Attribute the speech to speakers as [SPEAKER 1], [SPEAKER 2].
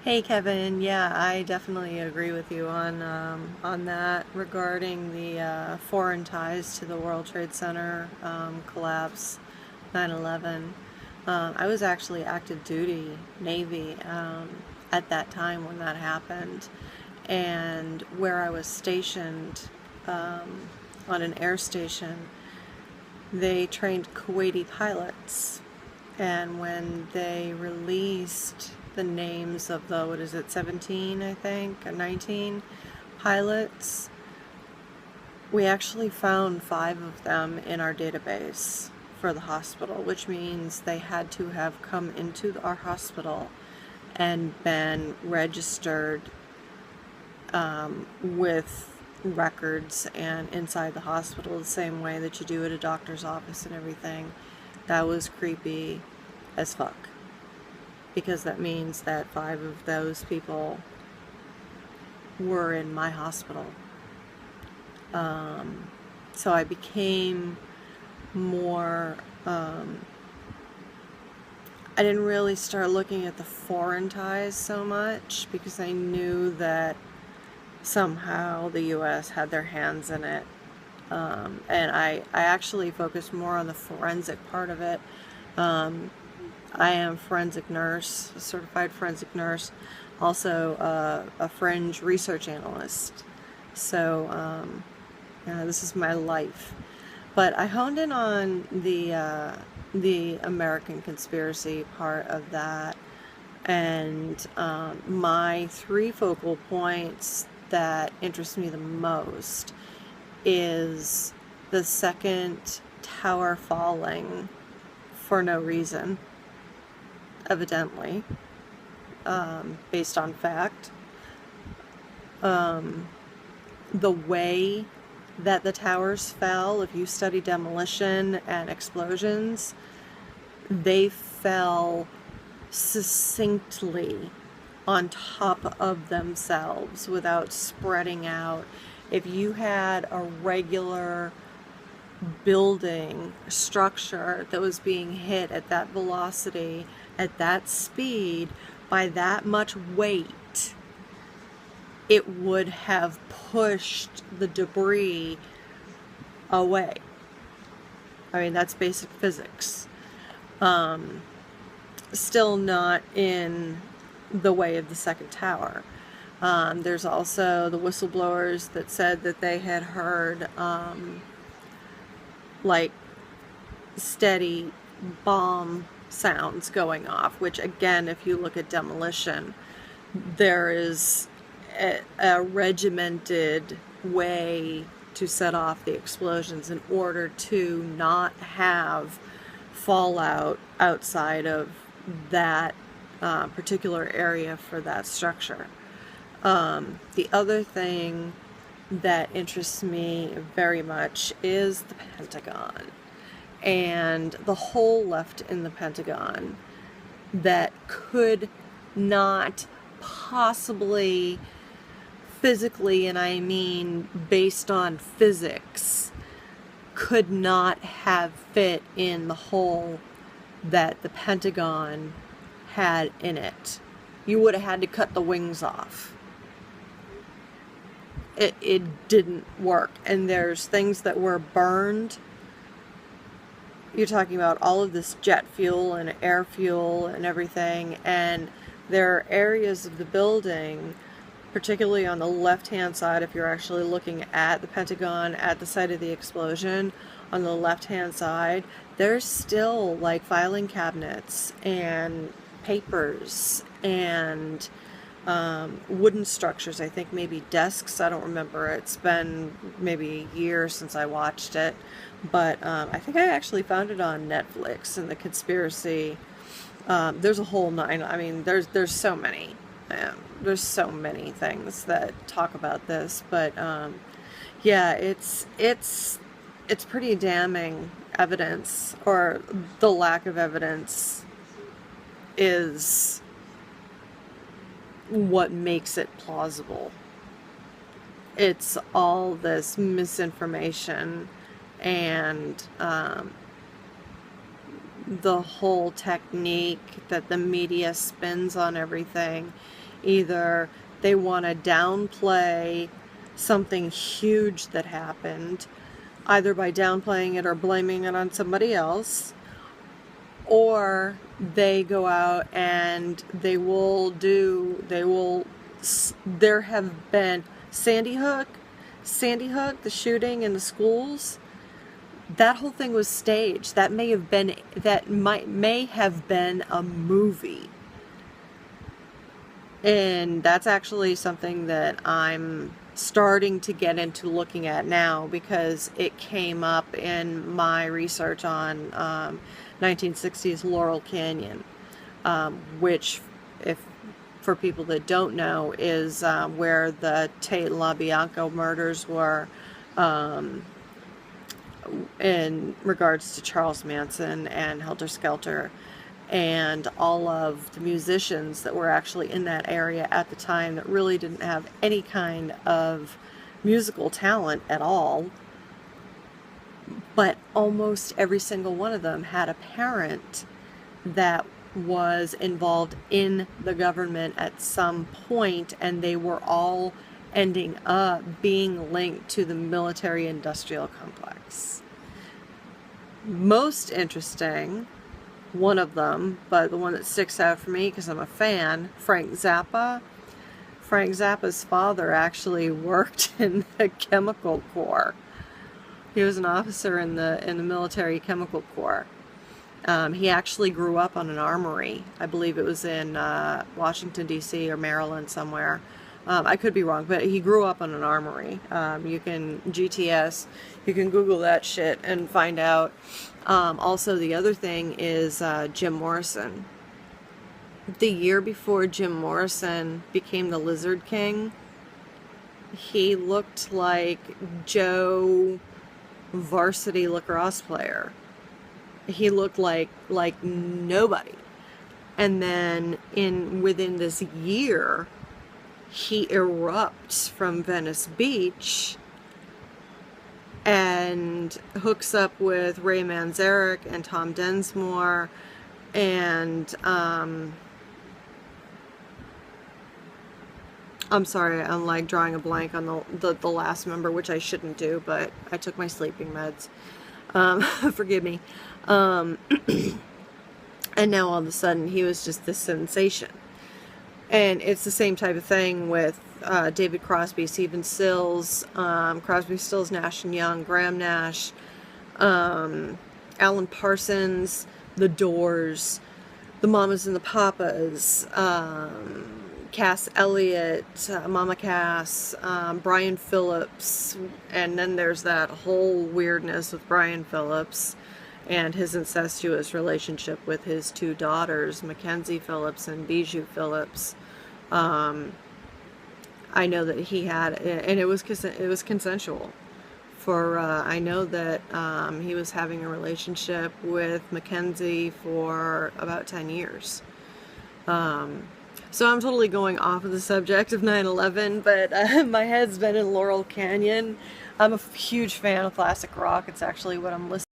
[SPEAKER 1] Hey Kevin, yeah, I definitely agree with you on that regarding the foreign ties to the World Trade Center collapse, 9/11. I was actually active duty Navy at that time when that happened, and where I was stationed on an air station, they trained Kuwaiti pilots, and when they released the names of the, what is it, 17, I think, or 19 pilots, we actually found 5 of them in our database for the hospital, which means they had to have come into our hospital and been registered with records and inside the hospital the same way that you do at a doctor's office and everything. That was creepy as fuck, because that means that 5 of those people were in my hospital. So I became more, I didn't really start looking at the foreign ties so much because I knew that somehow the US had their hands in it. And I actually focused more on the forensic part of it. I am a forensic nurse, a certified forensic nurse, also a fringe research analyst. So this is my life. But I honed in on the American conspiracy part of that, and my 3 focal points that interest me the most is the second tower falling for no reason, evidently, based on fact. The way that the towers fell, if you study demolition and explosions, they fell succinctly on top of themselves without spreading out. If you had a regular building structure that was being hit at that velocity, at that speed, by that much weight, it would have pushed the debris away. I mean, that's basic physics. Still not in the way of the second tower. There's also the whistleblowers that said that they had heard like steady bomb sounds going off, which again, if you look at demolition, there is a regimented way to set off the explosions in order to not have fallout outside of that particular area for that structure. The other thing that interests me very much is the Pentagon and the hole left in the Pentagon that could not possibly physically, and I mean based on physics, could not have fit in the hole that the Pentagon had in it. You would have had to cut the wings off. It didn't work. And there's things that were burned. You're talking about all of this jet fuel and air fuel and everything, and there are areas of the building, particularly on the left-hand side, if you're actually looking at the Pentagon at the site of the explosion, on the left-hand side, there's still like filing cabinets and papers and wooden structures, I think maybe desks, I don't remember, it's been maybe a year since I watched it, but I think I actually found it on Netflix, and the conspiracy, there's a whole nine, I mean, there's so many, there's so many things that talk about this, but yeah, it's pretty damning evidence, or the lack of evidence is what makes it plausible. It's all this misinformation and the whole technique that the media spins on everything Either they want to downplay something huge that happened, either by downplaying it or blaming it on somebody else, or they go out and there have been Sandy Hook, the shooting in the schools. That whole thing was staged. That may have been a movie. And that's actually something that I'm starting to get into looking at now, because it came up in my research on 1960s Laurel Canyon, which, if for people that don't know, is where the Tate and Labianca murders were, in regards to Charles Manson and Helter Skelter, and all of the musicians that were actually in that area at the time that really didn't have any kind of musical talent at all. But almost every single one of them had a parent that was involved in the government at some point, and they were all ending up being linked to the military-industrial complex. Most interesting, one of them, but the one that sticks out for me because I'm a fan, Frank Zappa. Frank Zappa's father actually worked in the chemical corps. He was an officer in the military chemical corps. He actually grew up on an armory. I believe it was in Washington, D.C. or Maryland somewhere. I could be wrong, but he grew up on an armory. You can Google that shit and find out. Also, the other thing is Jim Morrison. The year before Jim Morrison became the Lizard King, he looked like Joe varsity lacrosse player. He looked like nobody. And then within this year, he erupts from Venice Beach and hooks up with Ray Manzarek and Tom Densmore, and I'm sorry, I'm like drawing a blank on the last member, which I shouldn't do, but I took my sleeping meds. Forgive me. And now all of a sudden he was just this sensation. And it's the same type of thing with David Crosby, Stephen Stills, Crosby, Stills, Nash and Young, Graham Nash, Alan Parsons, The Doors, the Mamas and the Papas, Cass Elliot, Mama Cass, Brian Phillips, and then there's that whole weirdness with Brian Phillips and his incestuous relationship with his two daughters, Mackenzie Phillips and Bijou Phillips. I know that he had, and it was consensual. I know that he was having a relationship with Mackenzie for about 10 years. So I'm totally going off of the subject of 9/11, but my head's been in Laurel Canyon. I'm a huge fan of classic rock. It's actually what I'm listening